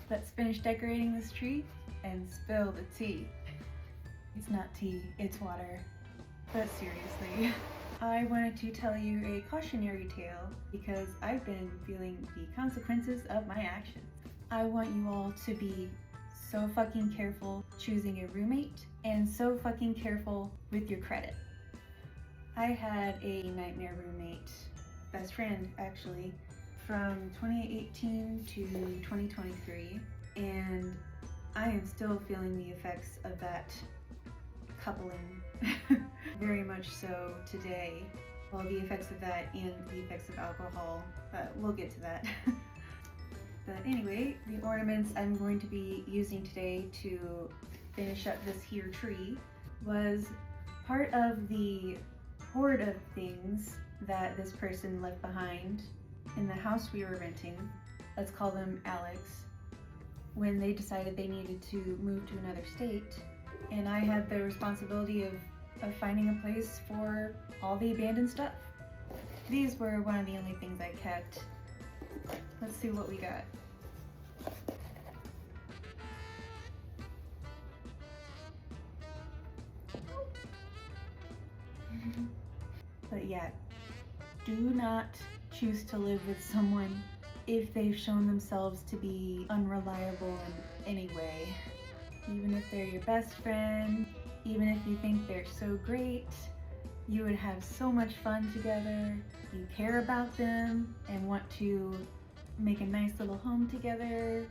Let's finish decorating this tree and spill the tea. It's not tea, it's water. But seriously, I wanted to tell you a cautionary tale because I've been feeling the consequences of my actions. I want you all to be so fucking careful choosing a roommate and so fucking careful with your credit. I had a nightmare roommate, best friend actually, from 2018 to 2023, and I am still feeling the effects of that coupling very much so today. Well, the effects of that and the effects of alcohol, but we'll get to that. But anyway, the ornaments I'm going to be using today to finish up this here tree was part of the hoard of things that this person left behind in the house we were renting. Let's call them Alex. When they decided they needed to move to another state, and I had the responsibility of finding a place for all the abandoned stuff. These were one of the only things I kept. Let's see what we got. But yeah, do not choose to live with someone if they've shown themselves to be unreliable in any way. Even if they're your best friend, even if you think they're so great, you would have so much fun together, you care about them and want to make a nice little home together,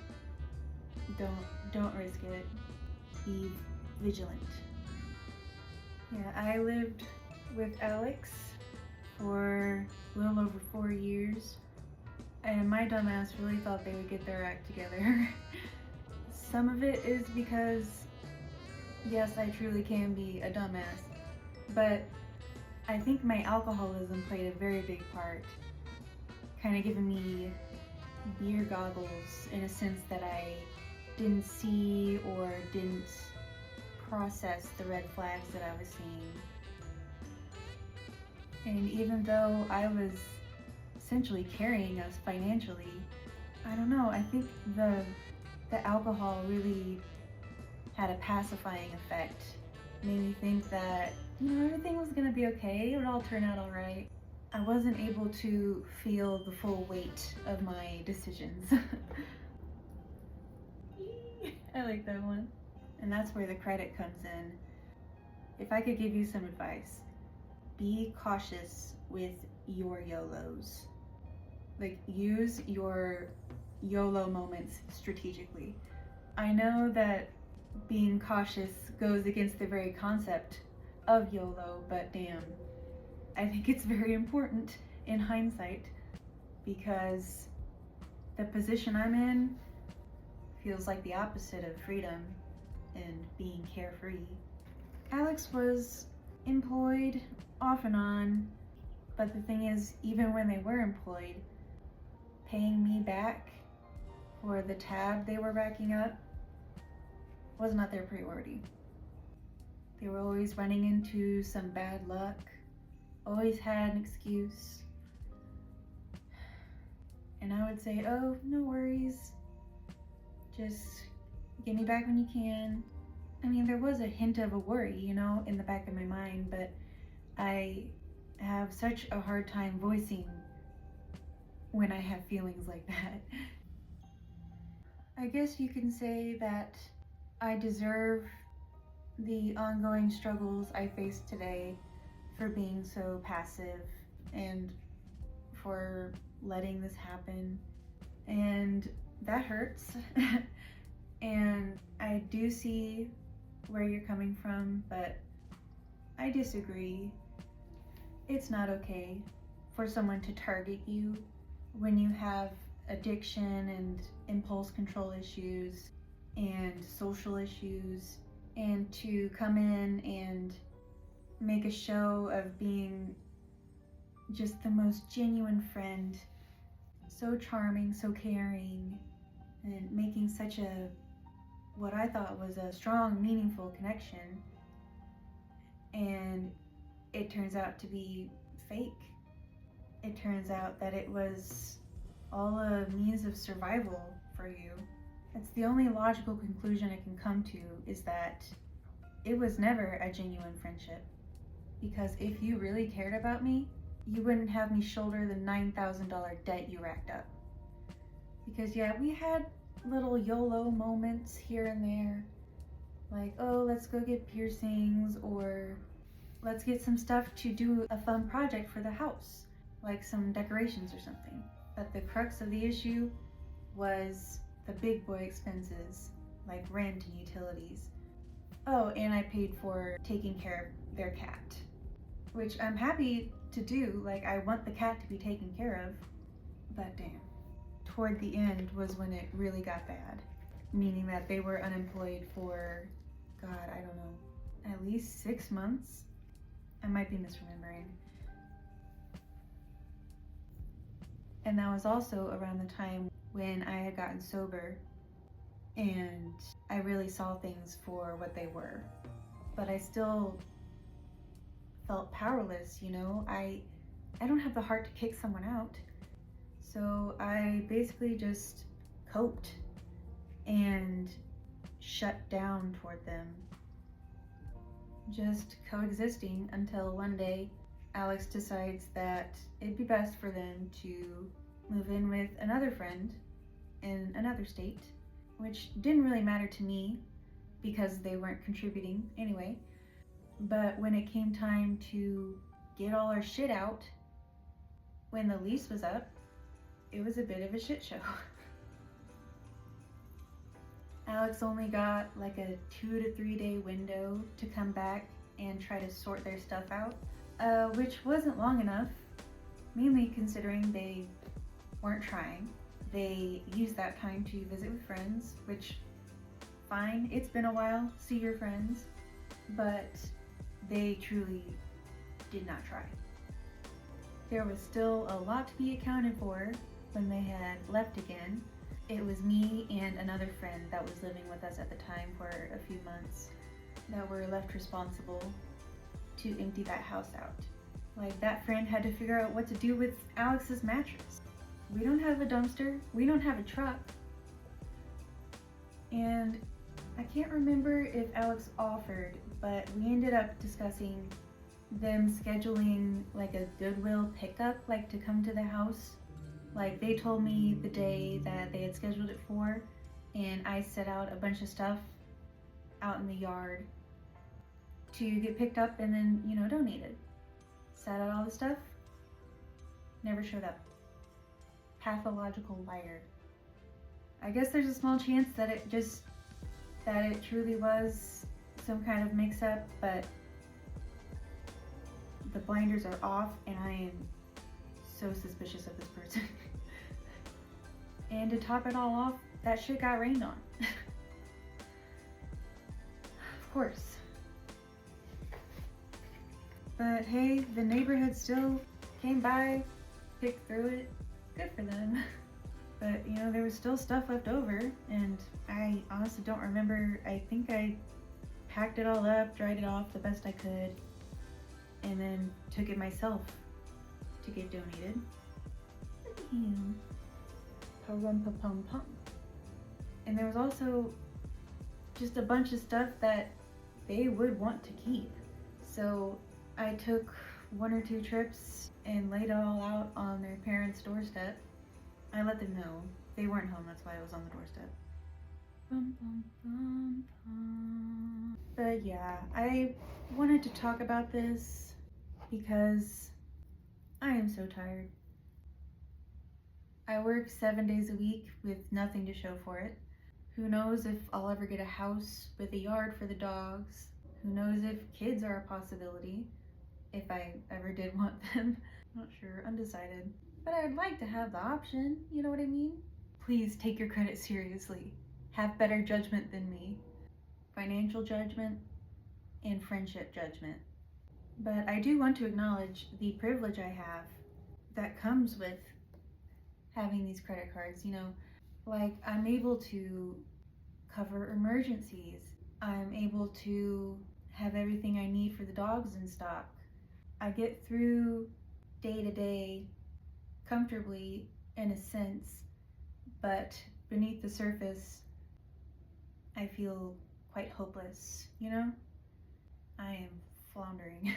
don't risk it. Be vigilant. Yeah, I lived with Alex for a little over 4 years, and my dumbass really thought they would get their act together. Some of it is because, yes, I truly can be a dumbass, but I think my alcoholism played a very big part, kind of giving me beer goggles in a sense that I didn't see or didn't process the red flags that I was seeing. And even though I was essentially carrying us financially, I don't know, I think the alcohol really had a pacifying effect. Made me think that, everything was gonna be okay, it would all turn out all right. I wasn't able to feel the full weight of my decisions. I like that one. And that's where the credit comes in. If I could give you some advice, be cautious with your YOLOs. Like, use your YOLO moments strategically. I know that being cautious goes against the very concept of YOLO, but damn, I think it's very important in hindsight because the position I'm in feels like the opposite of freedom and being carefree. Alex was employed off and on, but the thing is, even when they were employed, paying me back for the tab they were racking up was not their priority. They were always running into some bad luck, always had an excuse. And I would say, oh, no worries, just get me back when you can. I mean, there was a hint of a worry, in the back of my mind, but I have such a hard time voicing when I have feelings like that. I guess you can say that I deserve the ongoing struggles I face today for being so passive and for letting this happen. And that hurts. And I do see where you're coming from, but I disagree. It's not okay for someone to target you when you have addiction and impulse control issues and social issues, and to come in and make a show of being just the most genuine friend, so charming, so caring, and making such a, what I thought was a strong, meaningful connection, and it turns out to be fake. It turns out that it was all a means of survival for you. That's the only logical conclusion I can come to, is that it was never a genuine friendship. Because if you really cared about me, you wouldn't have me shoulder the $9,000 debt you racked up. Because yeah, we had little YOLO moments here and there. Like, oh, let's go get piercings, or let's get some stuff to do a fun project for the house, like some decorations or something. But the crux of the issue was the big boy expenses, like rent and utilities. Oh, and I paid for taking care of their cat, which I'm happy to do. Like, I want the cat to be taken care of, but damn. Toward the end was when it really got bad, meaning that they were unemployed for, God, I don't know, at least 6 months. I might be misremembering. And that was also around the time when I had gotten sober and I really saw things for what they were. But I still felt powerless, you know? I don't have the heart to kick someone out. So I basically just coped and shut down toward them. Just coexisting until one day Alex decides that it'd be best for them to move in with another friend in another state, which didn't really matter to me because they weren't contributing anyway. But when it came time to get all our shit out, when the lease was up, it was a bit of a shit show. Alex only got like a 2 to 3 day window to come back and try to sort their stuff out, which wasn't long enough, mainly considering they weren't trying. They used that time to visit with friends, which, fine, it's been a while, see your friends, but they truly did not try. There was still a lot to be accounted for when they had left again. It was me and another friend that was living with us at the time for a few months that were left responsible to empty that house out. Like, that friend had to figure out what to do with Alex's mattress. We don't have a dumpster, we don't have a truck. And I can't remember if Alex offered, but we ended up discussing them scheduling like a Goodwill pickup, like to come to the house. Like, they told me the day that they had scheduled it for, and I set out a bunch of stuff out in the yard to get picked up and then, you know, donated. Set out all the stuff, never showed up. Pathological liar. I guess there's a small chance that it truly was some kind of mix-up, but the blinders are off and I am so suspicious of this person. And to top it all off, that shit got rained on. Of course. But hey, the neighborhood still came by, picked through it. Good for them. But you know, there was still stuff left over, and I honestly don't remember. I think I packed it all up, dried it off the best I could, and then took it myself to get donated. Pum-pum-pum-pum. And there was also just a bunch of stuff that they would want to keep. So I took 1 or 2 trips and laid it all out on their parents' doorstep. I let them know. They weren't home, that's why I was on the doorstep. Bum, bum, bum, bum. But yeah, I wanted to talk about this because I am so tired. I work 7 days a week with nothing to show for it. Who knows if I'll ever get a house with a yard for the dogs. Who knows if kids are a possibility, if I ever did want them. Not sure, undecided. But I'd like to have the option, you know what I mean? Please take your credit seriously. Have better judgment than me. Financial judgment and friendship judgment. But I do want to acknowledge the privilege I have that comes with having these credit cards, you know, like I'm able to cover emergencies. I'm able to have everything I need for the dogs in stock. I get through day to day comfortably in a sense, but beneath the surface, I feel quite hopeless, you know? I am floundering.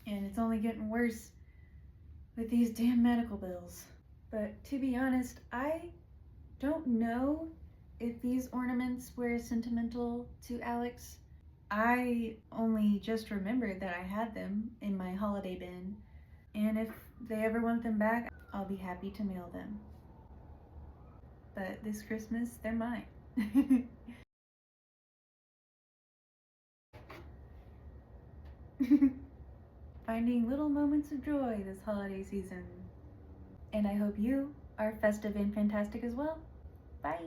And it's only getting worse with these damn medical bills. But to be honest, I don't know if these ornaments were sentimental to Alex. I only just remembered that I had them in my holiday bin, and if they ever want them back, I'll be happy to mail them. But this Christmas, they're mine. Finding little moments of joy this holiday season. And I hope you are festive and fantastic as well. Bye!